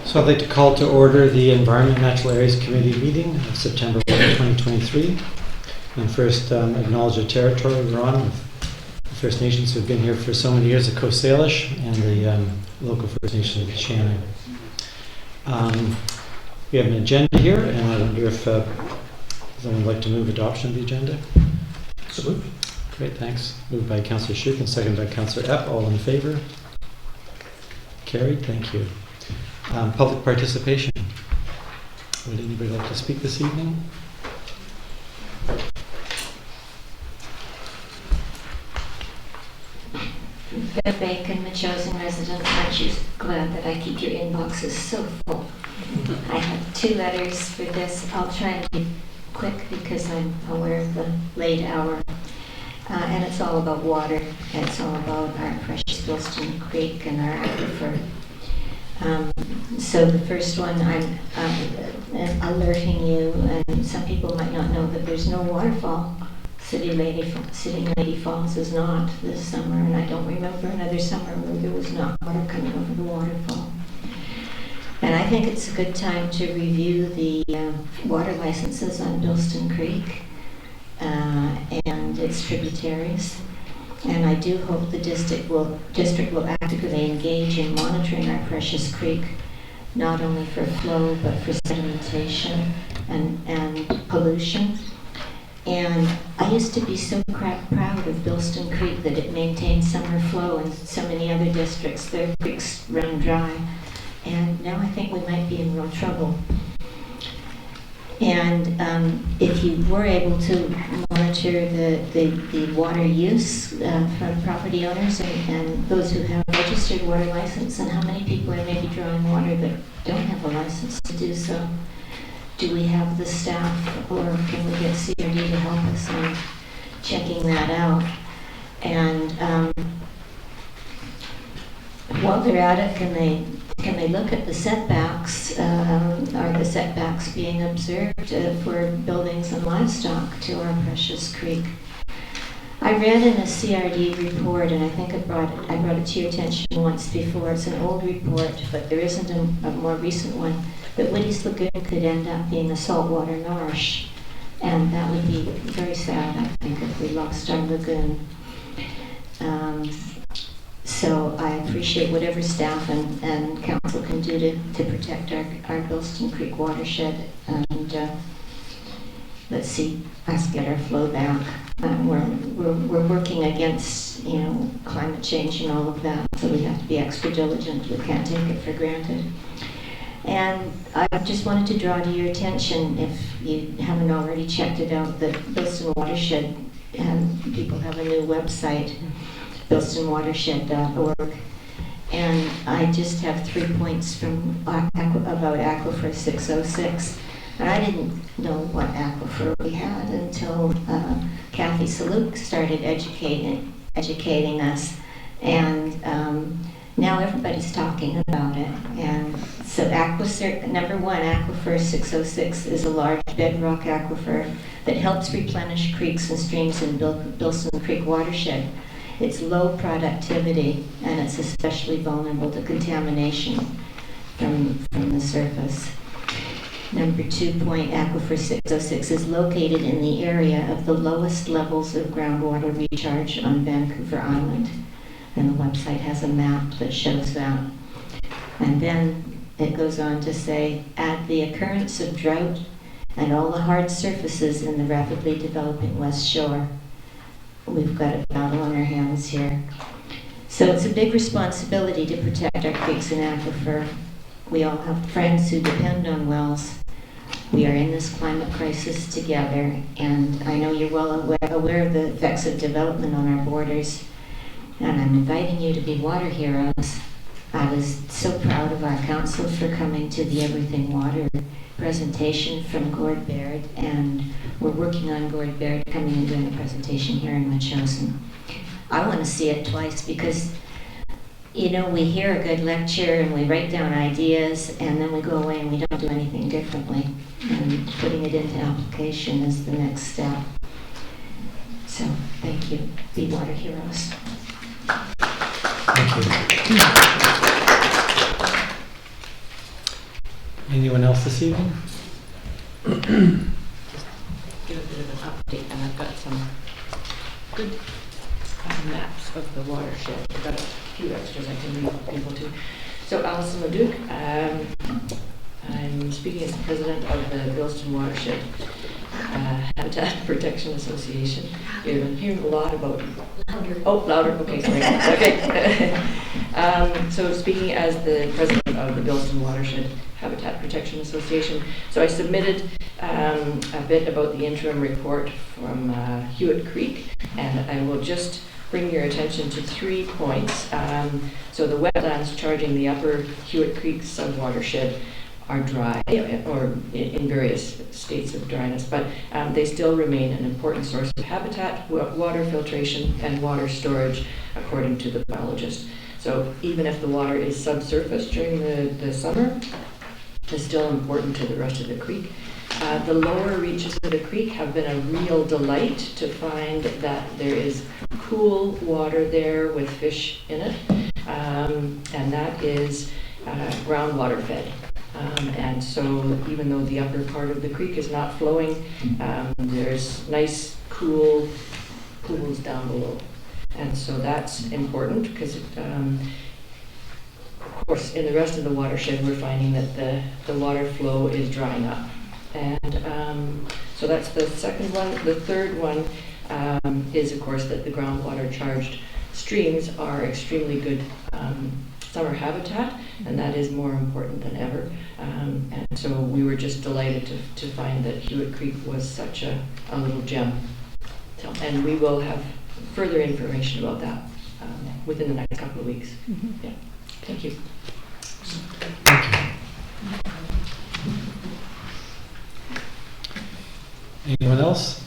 So I'd like to call to order the Environment and Natural Areas Committee meeting of September 1, 2023. And first acknowledge the territory we're on with the First Nations who've been here for so many years, the Coast Salish and the local First Nation of the Shannon. We have an agenda here, and I wonder if someone would like to move adoption of the agenda. So moved. Great, thanks. Moved by Councillor Schuch and seconded by Councillor Epp. All in favor? Carried, thank you. Public participation. Would anybody like to speak this evening? Beth Bacon, the chosen resident. Aren't you glad that I keep your inboxes so full? I have 2 letters for this. I'll try and be quick because I'm aware of the late hour. And it's all about water. It's all about our precious Bilston Creek and our aquifer. So the first one, I'm alerting you, and some people might not know that there's no waterfall. Sitting Lady Falls is not this summer, and I don't remember another summer where there was not water coming over the waterfall. And I think it's a good time to review the water licenses on Bilston Creek and its tributaries. And I do hope the district will actively engage in monitoring our precious creek, not only for flow, but for sedimentation and pollution. And I used to be so proud of Bilston Creek that it maintained summer flow, and so many other districts, their creeks run dry. And now I think we might be in real trouble. And if you were able to monitor the water use from property owners and those who have registered water license, and how many people are maybe drawing water that don't have a license to do so, do we have the staff, or can we get CRD to help us on checking that out? And while they're at it, can they look at the setbacks? Are the setbacks being observed for buildings and livestock to our precious creek? I read in a CRD report, and I think I brought it to your attention once before. It's an old report, but there isn't a more recent one, that Woody's Lagoon could end up being a saltwater marsh. And that would be very sad, I think, if we lost our lagoon. So I appreciate whatever staff and council can do to protect our Bilston Creek watershed, and let's see us get our flow back. We're working against climate change and all of that, so we have to be extra diligent. We can't take it for granted. And I just wanted to draw to your attention, if you haven't already checked it out, that Bilston Watershed, people have a new website, bilstonwatershed.org. And I just have 3 points from about Aquifer 606. And I didn't know what aquifer we had until Kathy Saluk started educating us. And now everybody's talking about it. And so number 1, Aquifer 606 is a large bedrock aquifer that helps replenish creeks and streams in Bilston Creek watershed. It's low productivity, and it's especially vulnerable to contamination from the surface. Number 2 point, Aquifer 606 is located in the area of the lowest levels of groundwater recharge on Vancouver Island. And the website has a map that shows that. And then it goes on to say, at the occurrence of drought and all the hard surfaces in the rapidly developing West Shore, we've got a battle on our hands here. So it's a big responsibility to protect our creeks and aquifer. We all have friends who depend on wells. We are in this climate crisis together, and I know you're well aware of the effects of development on our borders, and I'm inviting you to be water heroes. I was so proud of our council for coming to the Everything Water presentation from Gord Baird, and we're working on Gord Baird coming and doing a presentation here in Machosen. I want to see it twice because, we hear a good lecture and we write down ideas and then we go away and we don't do anything differently. And putting it into application is the next step. So, thank you. Be water heroes. Thank you. Anyone else this evening? Give a bit of an update, and I've got some good maps of the watershed. I've got a few extras I can read for people too. So Alison, LeDuc, I'm speaking as the president of the Bilston Watershed Habitat Protection Association. You've been hearing a lot about... Louder. Oh, louder, okay, sorry. Okay. So speaking as the president of the Bilston Watershed Habitat Protection Association, so I submitted a bit about the interim report from Hewitt Creek, and I will just bring your attention to 3 points. So the wetlands charging the upper Hewitt Creek sub-watershed are dry, or in various states of dryness, but they still remain an important source of habitat, water filtration, and water storage, according to the biologist. So even if the water is subsurface during the summer, it's still important to the rest of the creek. The lower reaches of the creek have been a real delight to find that there is cool water there with fish in it, and that is groundwater fed. And so even though the upper part of the creek is not flowing, there's nice cool pools down below. And so that's important because, of course, in the rest of the watershed, we're finding that the water flow is drying up. And so that's the second one. The third one is, of course, that the groundwater charged streams are extremely good summer habitat, and that is more important than ever. And so we were just delighted to find that Hewitt Creek was such a little gem. So, and we will have further information about that within the next couple of weeks. Mm-hmm. Yeah. Thank you. Anyone else?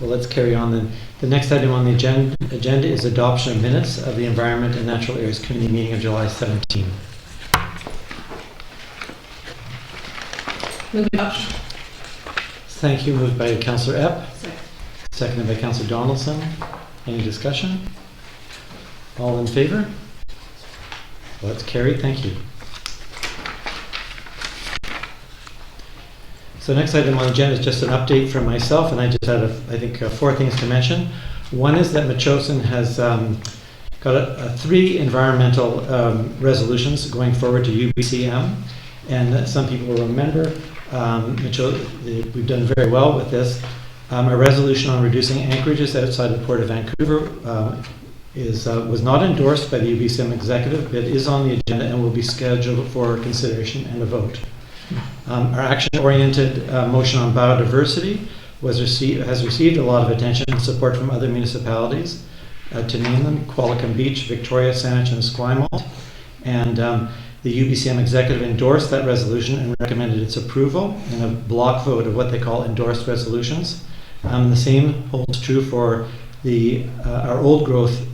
Well, let's carry on then. The next item on the agenda is adoption of minutes of the Environment and Natural Areas Committee meeting of July 17. Move adoption. Thank you. Moved by Councillor Epp. Second. Seconded by Councillor Donaldson. Any discussion? All in favor? Well, that's carried. Thank you. So the next item on the agenda is just an update from myself, and I just had, I think, 4 things to mention. One is that Metchosin has got 3 environmental resolutions going forward to UBCM, and some people will remember we've done very well with this. A resolution on reducing anchorages outside the Port of Vancouver was not endorsed by the UBCM executive, but is on the agenda and will be scheduled for consideration and a vote. Our action-oriented motion on biodiversity has received a lot of attention and support from other municipalities, to name them: Qualicum Beach, Victoria, Saanich, and Esquimalt. And the UBCM executive endorsed that resolution and recommended its approval in a block vote of what they call endorsed resolutions. The same holds true for our old growth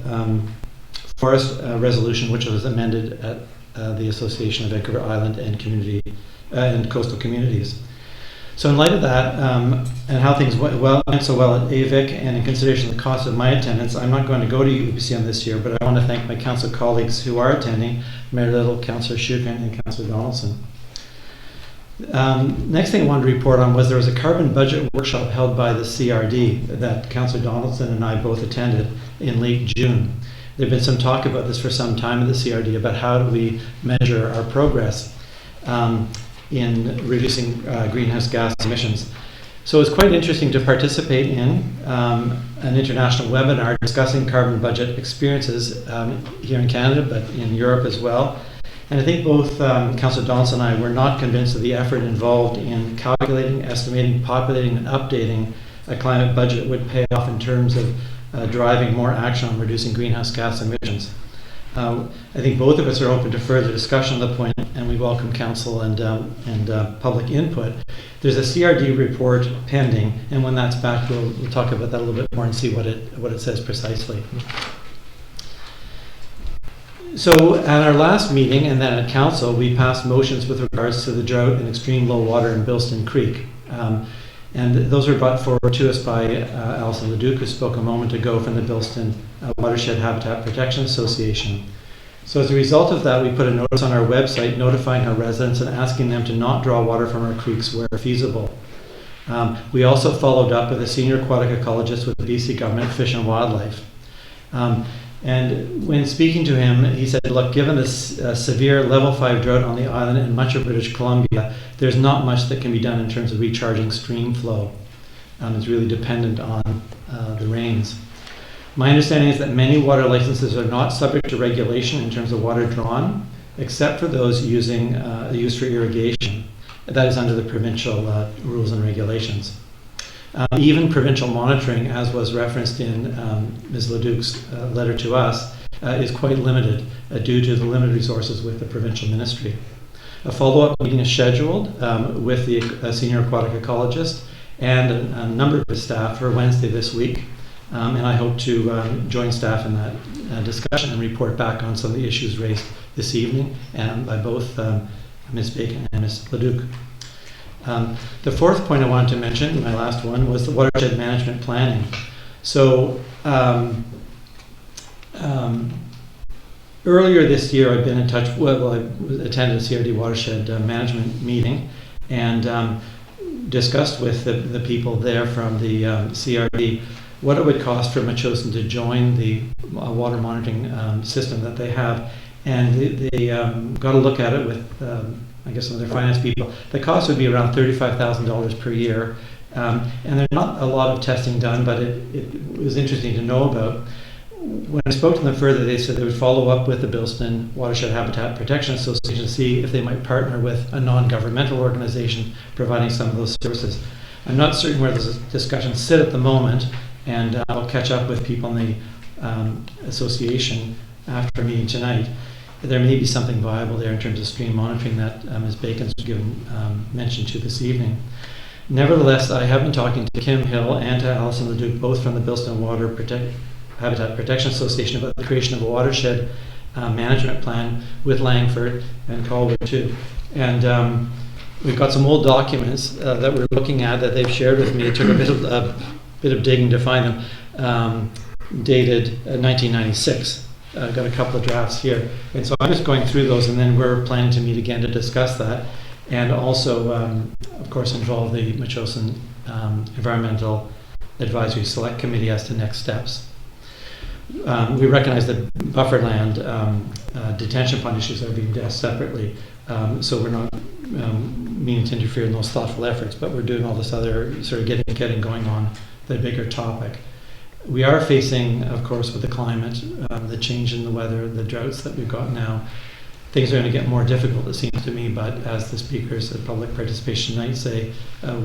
forest resolution, which was amended at the Association of Vancouver Island and Coastal Communities. So in light of that, and how things went so well at AVIC, and in consideration of the cost of my attendance, I'm not going to go to UBCM this year, but I want to thank my council colleagues who are attending: Mayor Little, Councillor Shukin, and Councillor Donaldson. Next thing I wanted to report on was there was a carbon budget workshop held by the CRD that Councillor Donaldson and I both attended in late June. There'd been some talk about this for some time in the CRD about how do we measure our progress in reducing greenhouse gas emissions. So it was quite interesting to participate in an international webinar discussing carbon budget experiences here in Canada, but in Europe as well. And I think both Councillor Donaldson and I were not convinced of the effort involved in calculating, estimating, populating, and updating a climate budget would pay off in terms of driving more action on reducing greenhouse gas emissions. I think both of us are open to further discussion on the point, and we welcome council and public input. There's a CRD report pending, and when that's back, we'll talk about that a little bit more and see what it says precisely. So at our last meeting and then at council, we passed motions with regards to the drought and extreme low water in Bilston Creek. And those were brought forward to us by Alison, LeDuc, who spoke a moment ago from the Bilston Watershed Habitat Protection Association. So as a result of that, we put a notice on our website notifying our residents and asking them to not draw water from our creeks where feasible. We also followed up with a senior aquatic ecologist with the BC Government Fish and Wildlife. And when speaking to him, he said, look, given this severe level 5 drought on the island and much of British Columbia, there's not much that can be done in terms of recharging stream flow. It's really dependent on the rains. My understanding is that many water licenses are not subject to regulation in terms of water drawn, except for those used for irrigation. That is under the provincial rules and regulations. Even provincial monitoring, as was referenced in Ms. LeDuc's letter to us, is quite limited due to the limited resources with the provincial ministry. A follow-up meeting is scheduled with the senior aquatic ecologist and a number of his staff for Wednesday this week. And I hope to join staff in that discussion and report back on some of the issues raised this evening and by both Ms. Bacon and Ms. LeDuc. The fourth point I wanted to mention, my last one, was the watershed management planning. So earlier this year, I've been in touch, I attended a CRD watershed management meeting and discussed with the people there from the CRD what it would cost for Metchosin to join the water monitoring system that they have. And they got to look at it with, I guess, some of their finance people. The cost would be around $35,000 per year. And there's not a lot of testing done, but it was interesting to know about. When I spoke to them further, they said they would follow up with the Bilston Watershed Habitat Protection Association to see if they might partner with a non-governmental organization providing some of those services. I'm not certain where those discussions sit at the moment, and I'll catch up with people in the association after our meeting tonight. There may be something viable there in terms of stream monitoring that Ms. Bacon's given mention to this evening. Nevertheless, I have been talking to Kim Hill and to Alison LeDuc, both from the Bilston Habitat Protection Association, about the creation of a watershed management plan with Langford and Colwood too. And we've got some old documents that we're looking at that they've shared with me. It took a bit of digging to find them, dated 1996. I've got a couple of drafts here. And so I'm just going through those, and then we're planning to meet again to discuss that. And also, of course, involve the Metchosin Environmental Advisory Select Committee as to next steps. We recognize that buffer land detention pond issues are being dealt separately, so we're not meaning to interfere in those thoughtful efforts, but we're doing all this other sort of getting going on the bigger topic. We are facing, of course, with the climate, the change in the weather, the droughts that we've got now. Things are going to get more difficult, it seems to me, but as the speakers at public participation tonight say,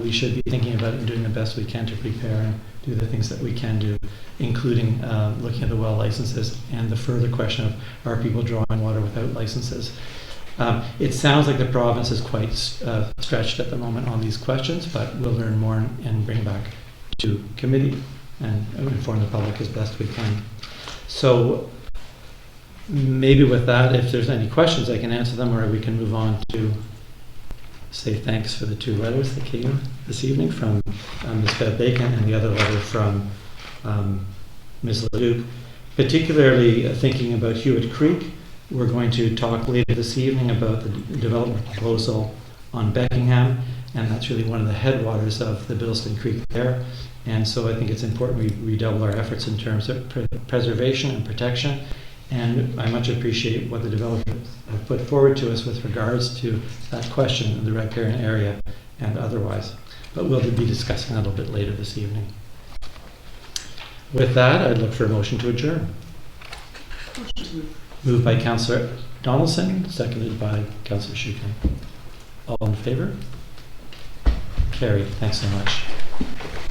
we should be thinking about it and doing the best we can to prepare and do the things that we can do, including looking at the well licenses and the further question of, are people drawing water without licenses? It sounds like the province is quite stretched at the moment on these questions, but we'll learn more and bring back to committee and inform the public as best we can. So maybe with that, if there's any questions, I can answer them, or we can move on to say thanks for the two letters that came this evening from Ms. Bev Bacon and the other letter from Ms. LeDuc. Particularly thinking about Hewitt Creek, we're going to talk later this evening about the development proposal on Beckingham, and that's really one of the headwaters of the Bilston Creek there. And so I think it's important we redouble our efforts in terms of preservation and protection. And I much appreciate what the developers have put forward to us with regards to that question in the riparian area and otherwise. But we'll be discussing that a little bit later this evening. With that, I'd look for a motion to adjourn. Moved by Councillor Donaldson, seconded by Councillor Schuken. All in favor? Carried. Thanks so much.